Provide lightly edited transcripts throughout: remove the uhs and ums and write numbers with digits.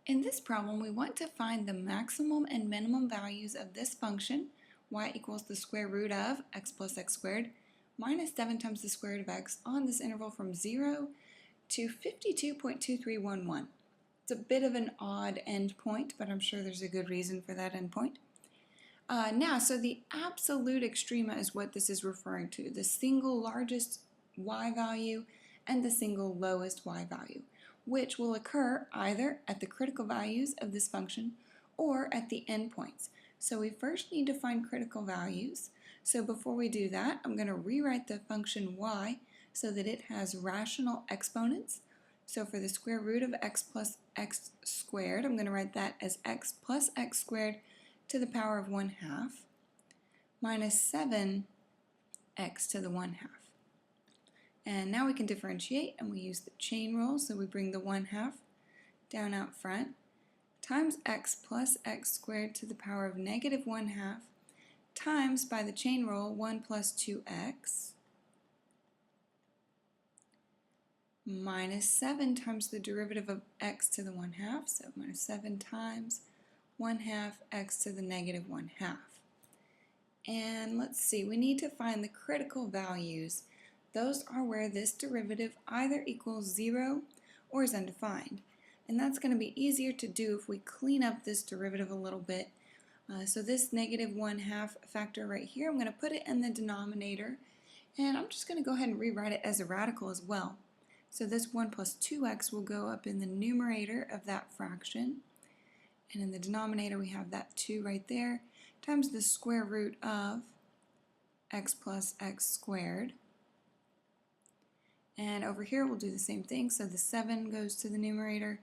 In this problem, we want to find the maximum and minimum values of this function, y equals the square root of x plus x squared minus 7 times the square root of x on this interval from 0 to 52.2311. It's a bit of an odd endpoint, but I'm sure there's a good reason for that endpoint. So the absolute extrema is what this is referring to, the single largest y value and the single lowest y value, which will occur either at the critical values of this function or at the endpoints. So we first need to find critical values. So before we do that, I'm going to rewrite the function y so that it has rational exponents. So for the square root of x plus x squared, I'm going to write that as x plus x squared to the power of 1/2 minus 7x to the 1/2. And now we can differentiate, and we use the chain rule, so we bring the 1/2 down out front, times x plus x squared to the power of negative 1/2 times, by the chain rule, 1 plus 2x minus 7 times the derivative of x to the 1/2, so minus 7 times 1/2 x to the negative 1/2. And let's see, we need to find the critical values. Those are where this derivative either equals 0 or is undefined. And that's going to be easier to do if we clean up this derivative a little bit. So this negative 1/2 factor right here, I'm going to put it in the denominator, and I'm just going to go ahead and rewrite it as a radical as well. So this 1 plus 2x will go up in the numerator of that fraction, and in the denominator we have that 2 right there, times the square root of x plus x squared. And over here we'll do the same thing, so the 7 goes to the numerator,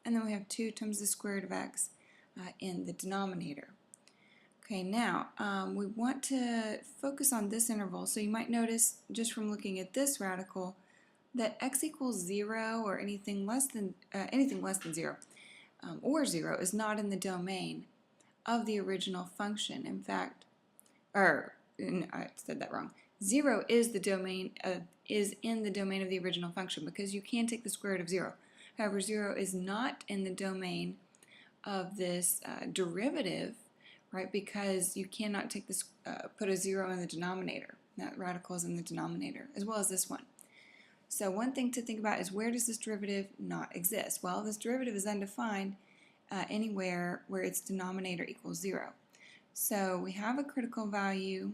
and then we have 2 times the square root of x in the denominator. Okay, now we want to focus on this interval, so you might notice just from looking at this radical that x equals 0 or anything less than 0 or 0 is not in the domain of the original function. In fact, I said that wrong. 0 is in the domain of the original function because you can take the square root of 0. However, 0 is not in the domain of this derivative, right? Because you cannot take this, put a 0 in the denominator. That radical is in the denominator, as well as this one. So one thing to think about is, where does this derivative not exist? Well, this derivative is undefined anywhere where its denominator equals 0. So we have a critical value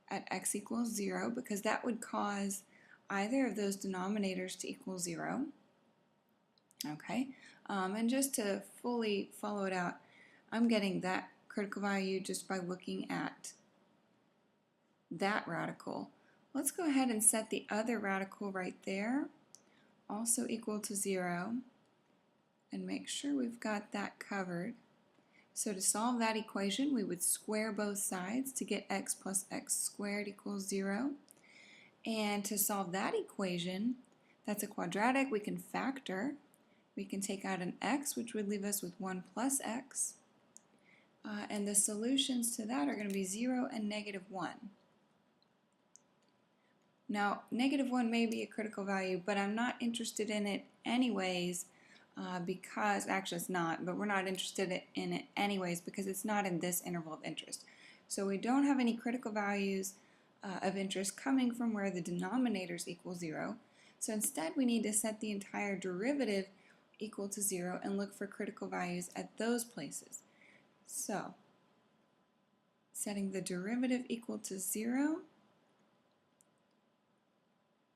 at x equals 0 because that would cause either of those denominators to equal 0. Okay, and just to fully follow it out, I'm getting that critical value just by looking at that radical. Let's go ahead and set the other radical right there, also equal to 0, and make sure we've got that covered. So to solve that equation, we would square both sides to get x plus x squared equals 0. And to solve that equation, that's a quadratic, we can factor. We can take out an x, which would leave us with 1 plus x. And the solutions to that are going to be 0 and negative 1. Now, negative 1 may be a critical value, but I'm not interested in it anyways because, actually it's not, but we're not interested in it anyways because it's not in this interval of interest. So we don't have any critical values of interest coming from where the denominators equal 0. So instead we need to set the entire derivative equal to 0 and look for critical values at those places. So setting the derivative equal to 0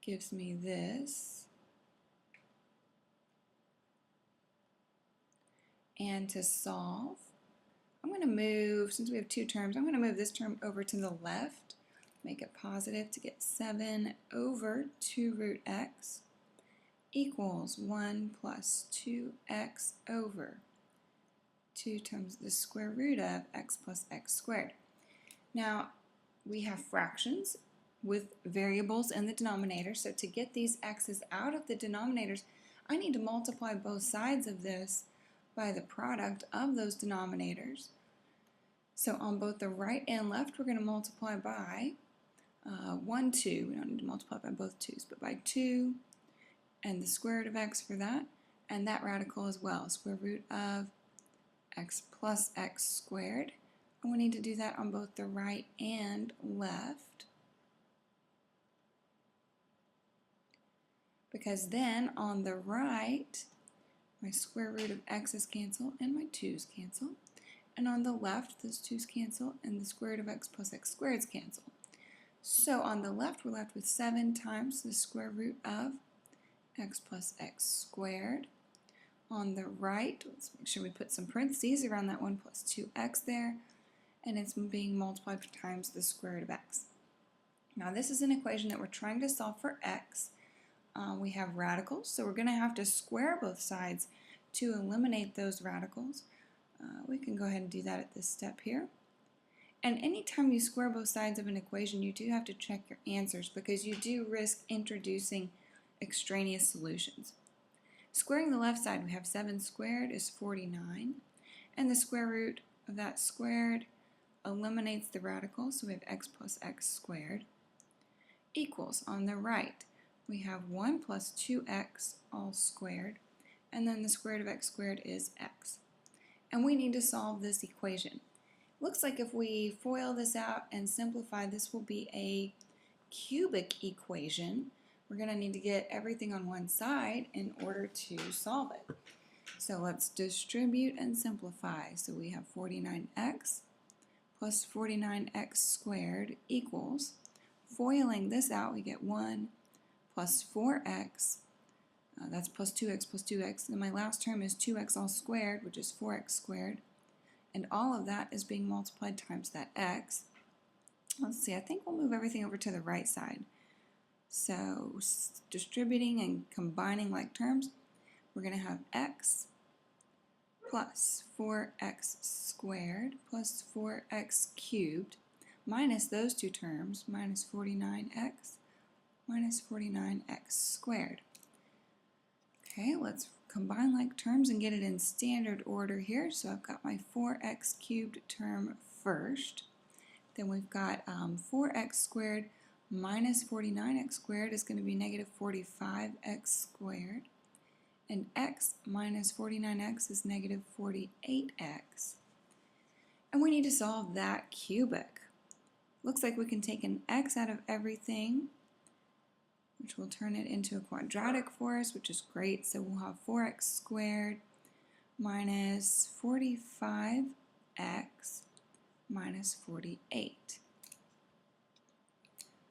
gives me this. And to solve, I'm going to move, since we have two terms, I'm going to move this term over to the left, make it positive to get 7 over 2 root x equals 1 plus 2x over 2 times the square root of x plus x squared. Now, we have fractions with variables in the denominator, so to get these x's out of the denominators, I need to multiply both sides of this by the product of those denominators. So on both the right and left, we're going to multiply by 1, 2. We don't need to multiply by both 2's, but by 2 and the square root of x for that, and that radical as well, square root of x plus x squared. And we need to do that on both the right and left, because then on the right, my square root of x's cancel and my 2's cancel. And on the left, those 2's cancel and the square root of x plus x squareds cancel. So on the left, we're left with 7 times the square root of x plus x squared. On the right, let's make sure we put some parentheses around that 1 plus 2x there, and it's being multiplied times the square root of x. Now this is an equation that we're trying to solve for x. We have radicals, so we're going to have to square both sides to eliminate those radicals. We can go ahead and do that at this step here. And anytime you square both sides of an equation, you do have to check your answers because you do risk introducing extraneous solutions. Squaring the left side, we have 7 squared is 49, and the square root of that squared eliminates the radical, so we have x plus x squared, equals on the right. We have 1 plus 2x all squared, and then the square root of x squared is x. And we need to solve this equation. Looks like if we FOIL this out and simplify, this will be a cubic equation. We're going to need to get everything on one side in order to solve it. So let's distribute and simplify. So we have 49x plus 49x squared equals, FOILing this out, we get 1 plus 4x, that's plus 2x, and my last term is 2x all squared, which is 4x squared, and all of that is being multiplied times that x. Let's see, I think we'll move everything over to the right side. So distributing and combining like terms, we're going to have x plus 4x squared plus 4x cubed minus those two terms, minus 49x minus 49x squared. Okay, let's combine like terms and get it in standard order here. So I've got my 4x cubed term first. Then we've got 4x squared minus 49x squared is going to be negative 45x squared. And x minus 49x is negative 48x. And we need to solve that cubic. Looks like we can take an x out of everything, which will turn it into a quadratic for us, which is great. So we'll have 4x squared minus 45x minus 48.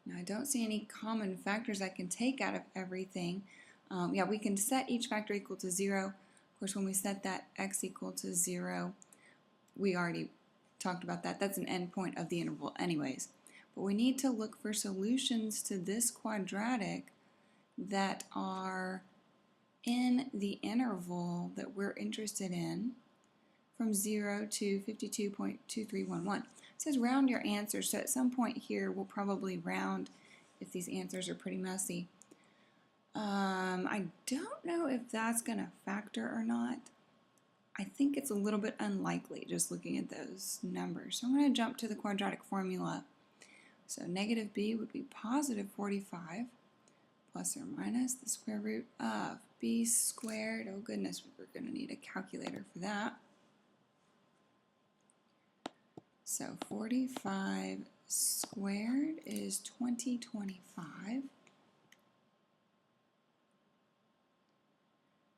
Now I don't see any common factors I can take out of everything. Yeah, we can set each factor equal to 0. Of course, when we set that x equal to 0, we already talked about that. That's an endpoint of the interval anyways. But we need to look for solutions to this quadratic that are in the interval that we're interested in from 0 to 52.2311. It says round your answers, so at some point here we'll probably round if these answers are pretty messy. I don't know if that's going to factor or not. I think it's a little bit unlikely just looking at those numbers. So I'm going to jump to the quadratic formula. So negative b would be positive 45 plus or minus the square root of b squared. Oh goodness, we're going to need a calculator for that. So 45 squared is 2025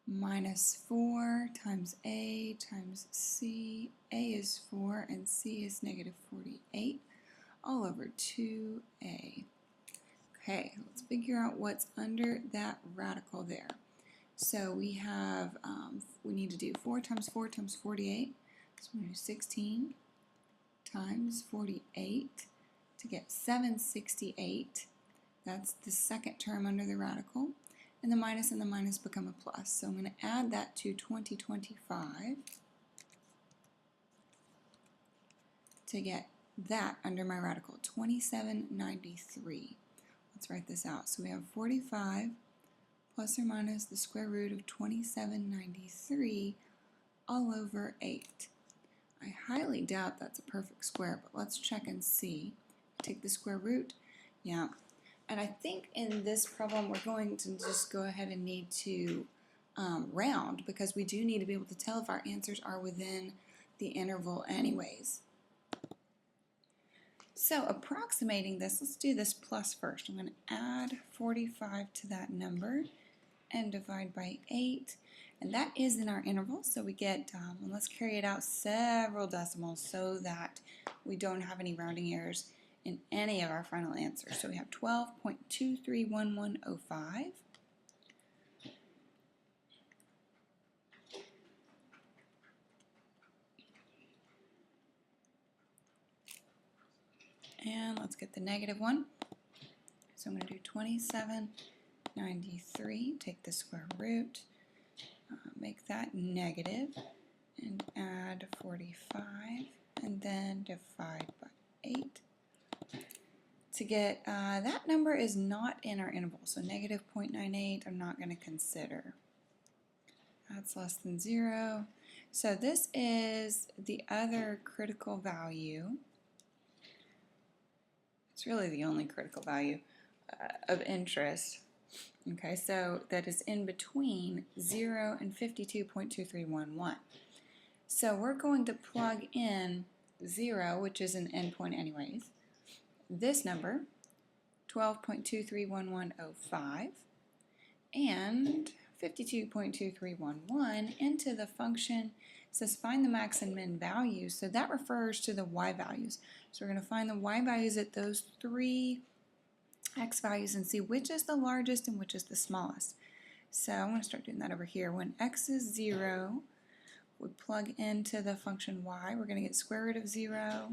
minus 4 times a times c. A is 4 and c is negative 48 all over 2a. Okay, let's figure out what's under that radical there. So we have, we need to do 4 times 4 times 48. So we're going to do 16 times 48 to get 768. That's the second term under the radical. And the minus become a plus. So I'm going to add that to 2025 to get that under my radical, 2793. Let's write this out. So we have 45 plus or minus the square root of 2793 all over 8. I highly doubt that's a perfect square, but let's check and see. Take the square root. Yeah. And I think in this problem we're going to just go ahead and need to round because we do need to be able to tell if our answers are within the interval anyways. So approximating this, let's do this plus first. I'm going to add 45 to that number and divide by 8. And that is in our interval, so we get, and let's carry it out several decimals so that we don't have any rounding errors in any of our final answers. So we have 12.231105. And let's get the negative one. So I'm going to do 2793, take the square root, make that negative, and add 45, and then divide by 8. To get, that number is not in our interval, so negative 0.98 I'm not going to consider. That's less than 0. So this is the other critical value. It's really the only critical value of interest. Okay, so that is in between 0 and 52.2311. So we're going to plug in 0, which is an endpoint anyways, this number, 12.231105, and 52.2311 into the function. It says find the max and min values, so that refers to the y values. So we're going to find the y values at those 3 x values and see which is the largest and which is the smallest. So I'm going to start doing that over here. When x is 0, we plug into the function y. We're going to get square root of 0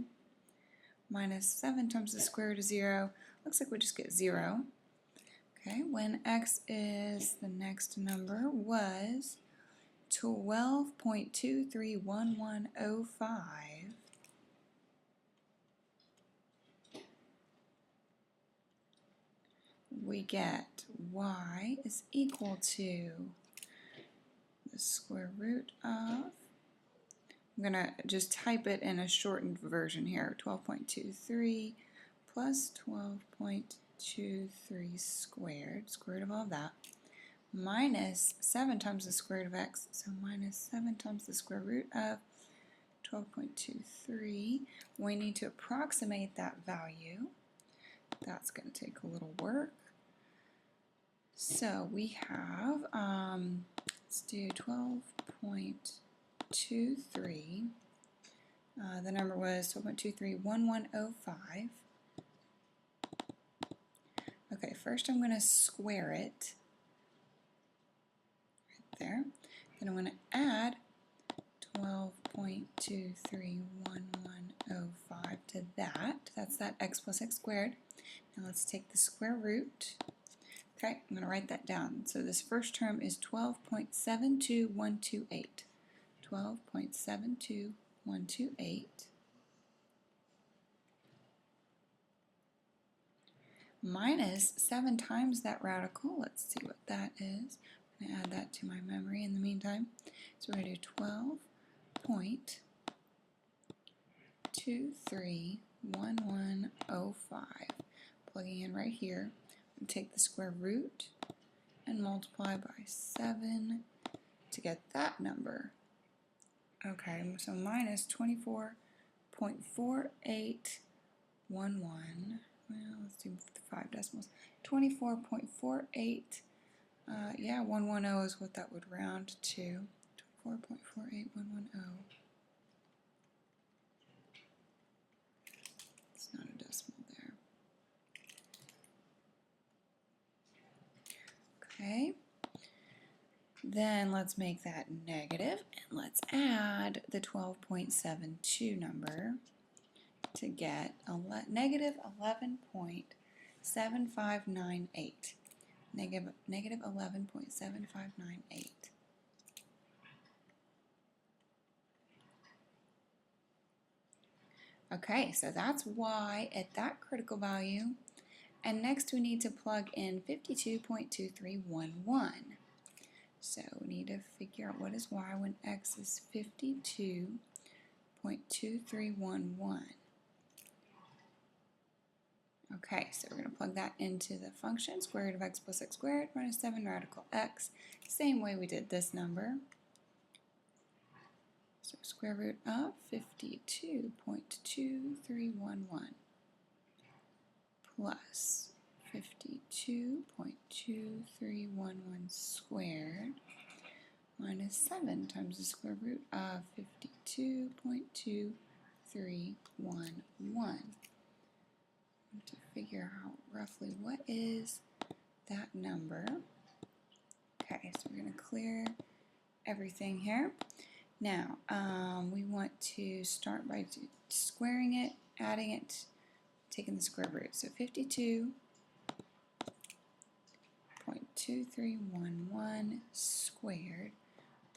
minus 7 times the square root of 0. Looks like we just get 0. Okay, when x is, the next number was 12.231105. We get y is equal to the square root of, I'm going to just type it in a shortened version here, 12.23 plus 12.23 squared, square root of all of that, minus 7 times the square root of x, so minus 7 times the square root of 12.23. We need to approximate that value. That's going to take a little work. So we have, let's do 12.23. The number was 12.231105. Okay, first I'm going to square it right there. Then I'm going to add 12.231105 to that. That's that x plus x squared. Now let's take the square root. Okay, I'm going to write that down. So this first term is 12.72128. 12.72128 minus 7 times that radical. Let's see what that is. I'm going to add that to my memory in the meantime. So we're going to do 12.231105. Plugging in right here. Take the square root and multiply by 7 to get that number. Okay, so minus 24.4811. Well, let's do 5 decimals. 24.48. Yeah, 110 is what that would round to. 24.48110. It's not a decimal there. Okay, then let's make that negative, and let's add the 12.72 number to get negative 11.7598. Negative 11.7598. Okay, so that's y at that critical value. And next we need to plug in 52.2311. So we need to figure out what is y when x is 52.2311. Okay, so we're going to plug that into the function, square root of x plus x squared minus 7 radical x, same way we did this number. So square root of 52.2311 plus 52.2311 squared minus 7 times the square root of 52.2311. To figure out roughly what is that number. Okay, so we're going to clear everything here. Now, we want to start by squaring it, adding it, taking the square root. So 52.2311 squared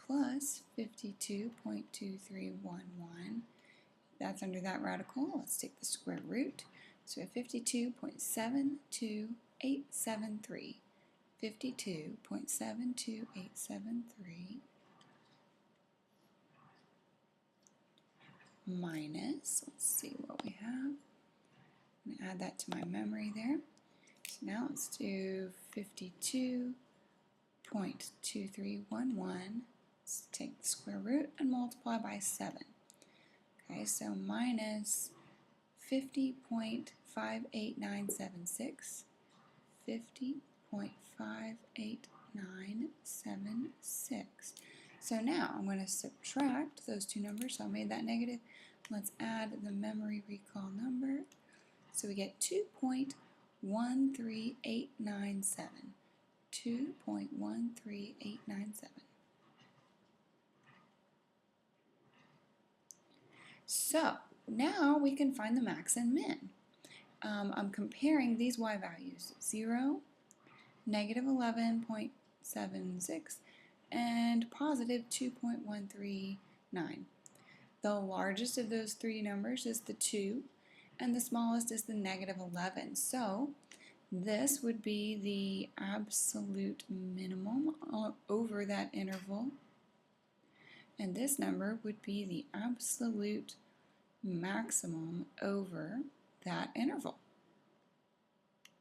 plus 52.2311. That's under that radical. Let's take the square root. So we have 52.72873. 52.72873 minus, let's see what we have. I'm going to add that to my memory there. So now let's do 52.2311. Let's take the square root and multiply by 7. Okay, so minus 50.58976. 50.58976. So now I'm going to subtract those two numbers. So I made that negative. Let's add the memory recall number. So we get 2.13897. 2.13897. So now we can find the max and min. I'm comparing these y values, 0, negative 11.76, and positive 2.139. The largest of those three numbers is the 2, and the smallest is the negative 11. So this would be the absolute minimum over that interval, and this number would be the absolute maximum over that interval.